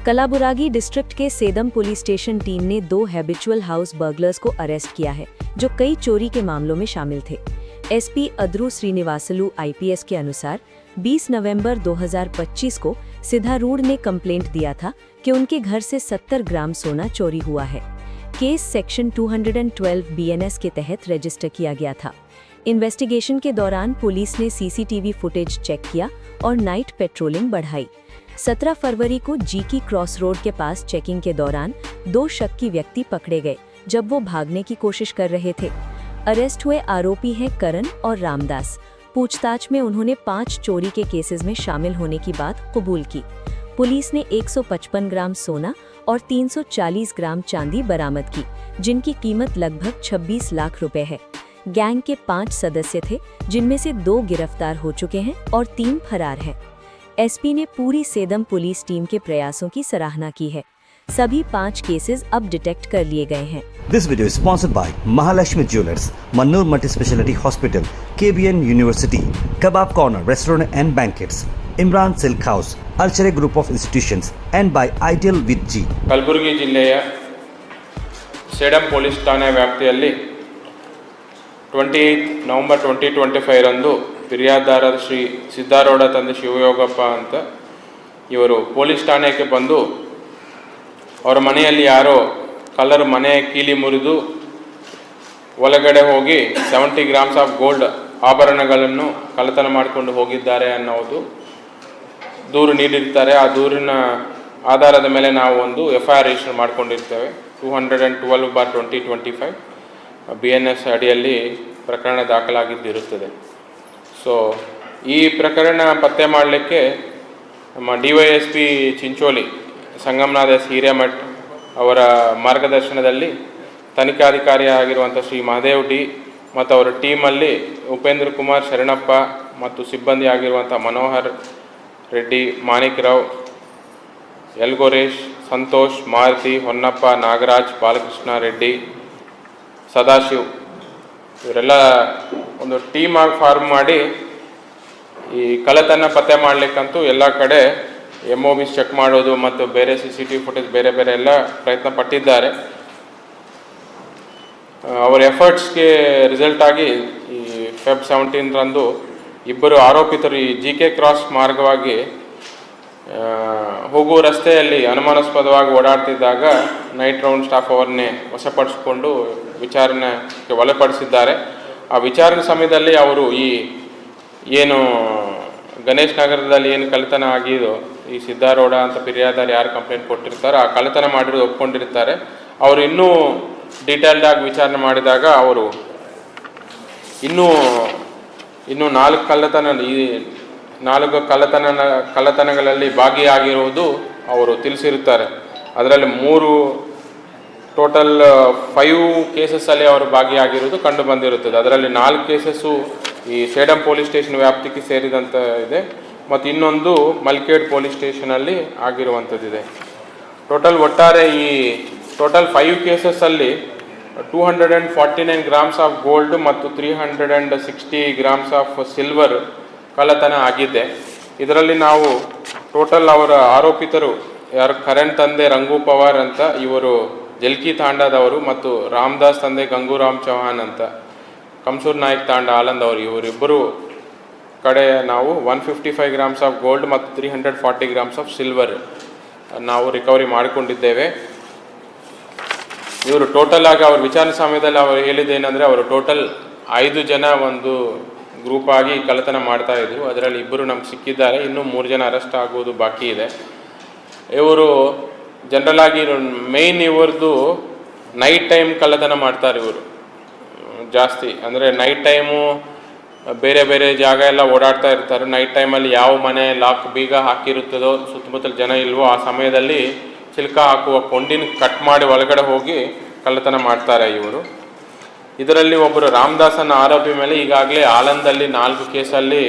Kalaburagi district के Sedam police station team ने 2 habitual house burglars को अरेस्ट किया है, जो कई चोरी के मामलों में शामिल थे। एसपी अद्रू श्रीनिवासलू आईपीएस के अनुसार 20 नवंबर 2025 को सिद्धारूढ़ ने कंप्लेंट दिया था कि उनके घर से 70 ग्राम सोना चोरी हुआ है। केस सेक्शन 212 बीएनएस के तहत रजिस्टर किया गया था। इन्वेस्टिगेशन के दौरान पुलिस ने सीसीटीवी फुटेज चेक किया और नाइट पेट्रोलिंग बढ़ाई। 17 फरवरी को जीकी क्रॉस रोड के पास चेकिंग के दौरान 2 शक्की व्यक्ति पकड़े गए, जब वो भागने की कोशिश कर रहे थे। अरेस्ट हुए आरोपी हैं करण और रामदास। पूछताछ में उन्होंने 5 चोरी के केसेस में शामिल होने की बात कबूल की। पुलिस ने 155 ग्राम सोना और 340 ग्राम चांदी बरामद की, जिनकी कीमत लगभग 26 लाख रुपए है। गैंग के 5 सदस्य थे, जिनमें से 2 गिरफ्तार हो चुके हैं और 3 फरार हैं। एसपी ने पूरी सेदम पुलिस टीम के प्रयासों की सराहना की है। सभी 5 केसेस अब डिटेक्ट कर लिए गए हैं। This video is sponsored by Mahalakshmi Jewelers, Mannur Multi-Speciality Hospital, KBN University, Kebab Corner Restaurant and Banquets, Imran Silk House, Alchere Group of Institutions, and by Ideal with G. Kalaburagi ಜಿಲ್ಲೆಯ Sedam police ಠಾಣೆ ವ್ಯಾಪ್ತಿಯಲ್ಲಿ 28 November 2025 ರಂದು ಫಿರ್ಯಾದಿದಾರರ ಶ್ರೀ ಸಿದ್ಧಾರೂಢ ತಂದೆ ಶಿವಯೋಗಪ್ಪ ಅಂತ ಇವರು police ಠಾಣೆಗೆ ಬಂದು ಅವರ ಮನೆಯಲ್ಲಿ ಯಾರೋ ಕಳ್ಳರು ಮನೆ ಕೀಲಿ ಮುರಿದು ಒಳಗಡೆ ಹೋಗಿ 70 ಗ್ರಾಮ್ಸ್ ಆಫ್ ಗೋಲ್ಡ್ ಆಭರಣಗಳನ್ನು ಕಳ್ಳತನ ಮಾಡಿಕೊಂಡು ಹೋಗಿದ್ದಾರೆ ಅನ್ನೋದು ದೂರು ನೀಡಿರ್ತಾರೆ. ಆ ದೂರಿನ ಆಧಾರದ ಮೇಲೆ ನಾವು ಒಂದು FIR ರಿಜಿಸ್ಟರ್ ಮಾಡಿಕೊಂಡಿರ್ತೇವೆ. 212/2025 BNS ಅಡಿಯಲ್ಲಿ ಪ್ರಕರಣ ದಾಖಲಾಗಿದ್ದಿರುತ್ತದೆ. ಸೊ ಈ ಪ್ರಕರಣ ಪತ್ತೆ ಮಾಡಲಿಕ್ಕೆ ನಮ್ಮ DYSP ಚಿಂಚೋಳಿ ಸಂಗಮನಾಥ ಹಿರೇಮಠ್ ಅವರ ಮಾರ್ಗದರ್ಶನದಲ್ಲಿ ತನಿಖಾಧಿಕಾರಿ ಆಗಿರುವಂಥ ಶ್ರೀ ಮಹದೇವ್ ಡಿ ಮತ್ತು ಅವರ ಟೀಮಲ್ಲಿ ಉಪೇಂದ್ರ ಕುಮಾರ್ ಶರಣಪ್ಪ ಮತ್ತು ಸಿಬ್ಬಂದಿ ಆಗಿರುವಂಥ ಮನೋಹರ್ ರೆಡ್ಡಿ, ಮಾಣಿಕ್ ರಾವ್, ಯಲ್ಗೋರೇಶ್, ಸಂತೋಷ್, ಮಾರುತಿ, ಹೊನ್ನಪ್ಪ, ನಾಗರಾಜ್, ಬಾಲಕೃಷ್ಣ ರೆಡ್ಡಿ, ಸದಾಶಿವ್ ಇವರೆಲ್ಲ ಒಂದು ಟೀಮ್ ಆಗಿ ಫಾರ್ಮ್ ಮಾಡಿ ಈ ಕಳ್ಳತನ ಪತ್ತೆ ಮಾಡಲಿಕ್ಕಂತೂ ಎಲ್ಲ ಕಡೆ MOBs ಚೆಕ್ ಮಾಡೋದು ಮತ್ತು ಬೇರೆ CCTV ಫುಟೇಜ್ ಬೇರೆ ಬೇರೆ ಎಲ್ಲ ಪ್ರಯತ್ನ ಪಟ್ಟಿದ್ದಾರೆ. ಅವರ ಎಫರ್ಟ್ಸ್ಗೆ ರಿಸಲ್ಟ್ ಆಗಿ ಈ ಫೆಬ್ 17 ರಂದು ಇಬ್ಬರು ಆರೋಪಿತರು ಈ GK ಕ್ರಾಸ್ ಮಾರ್ಗವಾಗಿ ಹೋಗುವ ರಸ್ತೆಯಲ್ಲಿ ಅನುಮಾನಾಸ್ಪದವಾಗಿ ಓಡಾಡ್ತಿದ್ದಾಗ ನೈಟ್ ರೌಂಡ್ ಸ್ಟಾಫ್ ಅವರನ್ನೇ ವಶಪಡಿಸಿಕೊಂಡು ವಿಚಾರಣೆಗೆ ಒಳಪಡಿಸಿದ್ದಾರೆ. ಆ ವಿಚಾರಣೆ ಸಮಯದಲ್ಲಿ ಅವರು ಈ ಏನು ಗಣೇಶ್ ನಗರದಲ್ಲಿ ಏನು ಕಳ್ಳತನ ಆಗಿದೋ ಈ ಸಿದ್ಧಾರೂಢ ಅಂತ ಫಿರ್ಯಾದಿದಾರ ಯಾರು ಕಂಪ್ಲೇಂಟ್ ಕೊಟ್ಟಿರ್ತಾರೆ ಆ ಕಳ್ಳತನ ಮಾಡಿರೋದು ಒಪ್ಕೊಂಡಿರ್ತಾರೆ. ಅವರು ಇನ್ನೂ ಡೀಟೇಲ್ಡ್ ಆಗಿ ವಿಚಾರಣೆ ಮಾಡಿದಾಗ ಅವರು ಇನ್ನೂ 4 ಕಳ್ಳತನಗಳಲ್ಲಿ ಭಾಗಿಯಾಗಿರುವುದು ಅವರು ತಿಳಿಸಿರುತ್ತಾರೆ. ಅದರಲ್ಲಿ 3 ಟೋಟಲ್ 5 ಕೇಸಸ್ಸಲ್ಲಿ ಅವರು ಭಾಗಿಯಾಗಿರುವುದು ಕಂಡು ಬಂದಿರುತ್ತದೆ. ಅದರಲ್ಲಿ 4 ಕೇಸಸ್ಸು ಈ ಸೇಡಂ ಪೊಲೀಸ್ ಸ್ಟೇಷನ್ ವ್ಯಾಪ್ತಿಗೆ ಸೇರಿದಂಥ ಇದೆ ಮತ್ತು ಇನ್ನೊಂದು ಮಲ್ಕೇಡ್ ಪೊಲೀಸ್ ಸ್ಟೇಷನಲ್ಲಿ ಆಗಿರುವಂಥದ್ದಿದೆ. ಒಟ್ಟಾರೆ ಈ 5 ಕೇಸಸ್ಸಲ್ಲಿ 249 ಗ್ರಾಮ್ಸ್ ಆಫ್ ಗೋಲ್ಡ್ ಮತ್ತು 360 ಗ್ರಾಮ್ಸ್ ಆಫ್ ಸಿಲ್ವರ್ ಕಳ್ಳತನ ಆಗಿದೆ. ಇದರಲ್ಲಿ ನಾವು ಟೋಟಲ್ ಅವರ ಆರೋಪಿತರು ಯಾರು ಕರಣ್ ತಂದೆ ರಂಗು ಪವಾರ್ ಅಂತ ಇವರು ಜಲ್ಕಿ ತಾಂಡದವರು ಮತ್ತು ರಾಮದಾಸ್ ತಂದೆ ಗಂಗೂರಾಮ್ ಚೌಹಾನ್ ಅಂತ ಕಮ್ಸೂರ್ ನಾಯಕ್ ತಾಂಡ ಆಲಂದ್ ಅವರು ಇವರಿಬ್ಬರು ಕಡೆ ನಾವು 155 ಗ್ರಾಮ್ಸ್ ಆಫ್ ಗೋಲ್ಡ್ ಮತ್ತು 340 ಗ್ರಾಮ್ಸ್ ಆಫ್ ಸಿಲ್ವರ್ ನಾವು ರಿಕವರಿ ಮಾಡಿಕೊಂಡಿದ್ದೇವೆ. ಇವರು ಟೋಟಲ್ ಆಗಿ ಅವ್ರ ವಿಚಾರಣೆ ಸಮಯದಲ್ಲಿ ಅವರು ಹೇಳಿದ್ದೇನೆಂದರೆ ಅವರು ಟೋಟಲ್ 5 ಜನ ಒಂದು ಗ್ರೂಪ್ ಆಗಿ ಕಳ್ಳತನ ಮಾಡ್ತಾ ಇದ್ರು. ಅದರಲ್ಲಿ 2 ನಮ್ಗೆ ಸಿಕ್ಕಿದ್ದಾರೆ, ಇನ್ನೂ 3 ಜನ ಅರೆಸ್ಟ್ ಆಗುವುದು ಬಾಕಿ ಇದೆ. ಇವರು ಜನರಲ್ ಆಗಿ ಮೇಯ್ನ್ ಇವ್ರದ್ದು ನೈಟ್ ಟೈಮ್ ಕಳ್ಳತನ ಮಾಡ್ತಾರೆ. ಇವರು ಜಾಸ್ತಿ ಅಂದರೆ ನೈಟ್ ಟೈಮು ಬೇರೆ ಬೇರೆ ಜಾಗ ಎಲ್ಲ ಓಡಾಡ್ತಾ ಇರ್ತಾರೆ. ನೈಟ್ ಟೈಮಲ್ಲಿ ಯಾವ ಮನೆ ಲಾಕ್ ಬೀಗ ಹಾಕಿರುತ್ತದೋ ಸುತ್ತಮುತ್ತಲ ಜನ ಇಲ್ವೋ ಆ ಸಮಯದಲ್ಲಿ ಚಿಲ್ಕ ಹಾಕುವ ಕೊಂಡಿನ ಕಟ್ ಮಾಡಿ ಒಳಗಡೆ ಹೋಗಿ ಕಳ್ಳತನ ಮಾಡ್ತಾರೆ ಇವರು. ಇದರಲ್ಲಿ ಒಬ್ಬರು ರಾಮದಾಸನ ಆರೋಪಿ ಮೇಲೆ ಈಗಾಗಲೇ ಆಲಂದಲ್ಲಿ 4 ಕೇಸಲ್ಲಿ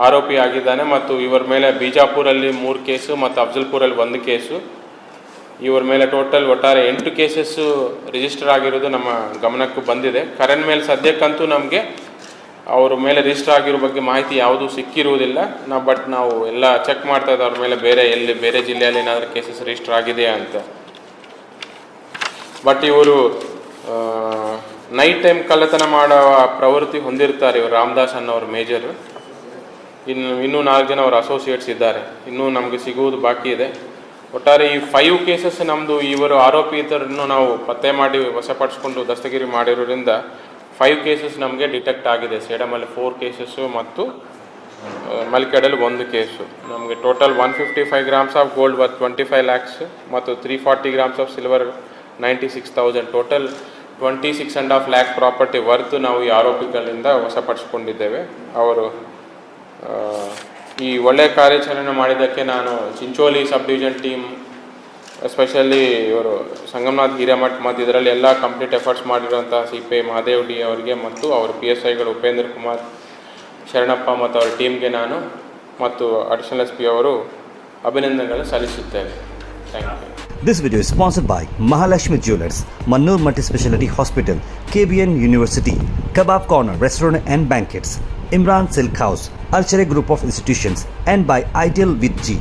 ಆರೋಪಿ ಆಗಿದ್ದಾನೆ ಮತ್ತು ಇವರ ಮೇಲೆ ಬಿಜಾಪುರಲ್ಲಿ 3 ಕೇಸು ಮತ್ತು ಅಫ್ಜಲ್ಪುರಲ್ಲಿ 1 ಕೇಸು. ಇವರ ಮೇಲೆ ಒಟ್ಟಾರೆ 8 ಕೇಸಸ್ಸು ರಿಜಿಸ್ಟರ್ ಆಗಿರೋದು ನಮ್ಮ ಗಮನಕ್ಕೂ ಬಂದಿದೆ. ಕರಣ್ ಮೇಲೆ ಸದ್ಯಕ್ಕಂತೂ ನಮಗೆ ಅವ್ರ ಮೇಲೆ ರಿಜಿಸ್ಟರ್ ಆಗಿರೋ ಬಗ್ಗೆ ಮಾಹಿತಿ ಯಾವುದೂ ಸಿಕ್ಕಿರುವುದಿಲ್ಲ. ನಾವು ಎಲ್ಲ ಚೆಕ್ ಮಾಡ್ತಾ ಇದ್ದೆ ಅವ್ರ ಮೇಲೆ ಬೇರೆ ಜಿಲ್ಲೆಯಲ್ಲಿ ಏನಾದರೂ ಕೇಸಸ್ ರಿಜಿಸ್ಟರ್ ಆಗಿದೆಯಾ ಅಂತ. ಬಟ್ ಇವರು ನೈಟ್ ಟೈಮ್ ಕಳ್ಳತನ ಮಾಡುವ ಪ್ರವೃತ್ತಿ ಹೊಂದಿರ್ತಾರೆ. ಇವರು ರಾಮದಾಸ್ ಅನ್ನೋರು ಮೇಜರು, ಇನ್ನೂ 4 ಜನ ಅವರ ಅಸೋಸಿಯೇಟ್ಸ್ ಇದ್ದಾರೆ, ಇನ್ನೂ ನಮಗೆ ಸಿಗುವುದು ಬಾಕಿ ಇದೆ. ಒಟ್ಟಾರೆ ಈ 5 ಕೇಸಸ್ ನಮ್ಮದು ಇವರು ಆರೋಪಿತರನ್ನು ನಾವು ಪತ್ತೆ ಮಾಡಿ ವಶಪಡಿಸ್ಕೊಂಡು ದಸ್ತಗಿರಿ ಮಾಡಿರೋದ್ರಿಂದ 5 ಕೇಸಸ್ ನಮಗೆ ಡಿಟೆಕ್ಟ್ ಆಗಿದೆ. ಸೇಡಮಲ್ಲಿ 4 ಕೇಸಸ್ಸು ಮತ್ತು ಮಲ್ಕೆಡಲ್ಲಿ 1 ಕೇಸು. ನಮಗೆ total 155 grams of gold worth 25 lakhs ಮತ್ತು 340 grams of silver 96,000, total 26.5 lakh property worth ನಾವು ಈ ಆರೋಪಿಗಳಿಂದ ವಶಪಡಿಸ್ಕೊಂಡಿದ್ದೇವೆ. ಅವರು ಈ ಒಳ್ಳೆಯ ಕಾರ್ಯಾಚರಣೆ ಮಾಡಿದ್ದಕ್ಕೆ ನಾನು Chincholi sub division team, especially ಇವರು ಸಂಗಮನಾಥ್ ಹಿರೇಮಠ್ ಮತ್ತು ಇದರಲ್ಲಿ ಎಲ್ಲ ಕಂಪ್ಲೀಟ್ ಎಫರ್ಟ್ಸ್ ಮಾಡಿರುವಂಥ CPI ಮಹಾದೇವ್ ಡಿ ಅವರಿಗೆ ಮತ್ತು ಅವರ PSIಗಳು ಉಪೇಂದ್ರ ಕುಮಾರ್, ಶರಣಪ್ಪ ಮತ್ತು ಅವರ ಟೀಮ್ಗೆ ನಾನು ಮತ್ತು ಅಡಿಷನಲ್ SP ಅವರು ಅಭಿನಂದನೆಗಳು ಸಲ್ಲಿಸುತ್ತೇವೆ. Thank you. This video is sponsored by Mahalakshmi Jewelers, Mannur Multi-Speciality Hospital, KBN University, Kebab Corner Restaurant and Banquets, Imran Silk House, Alchere Group of Institutions, and by Ideal with G.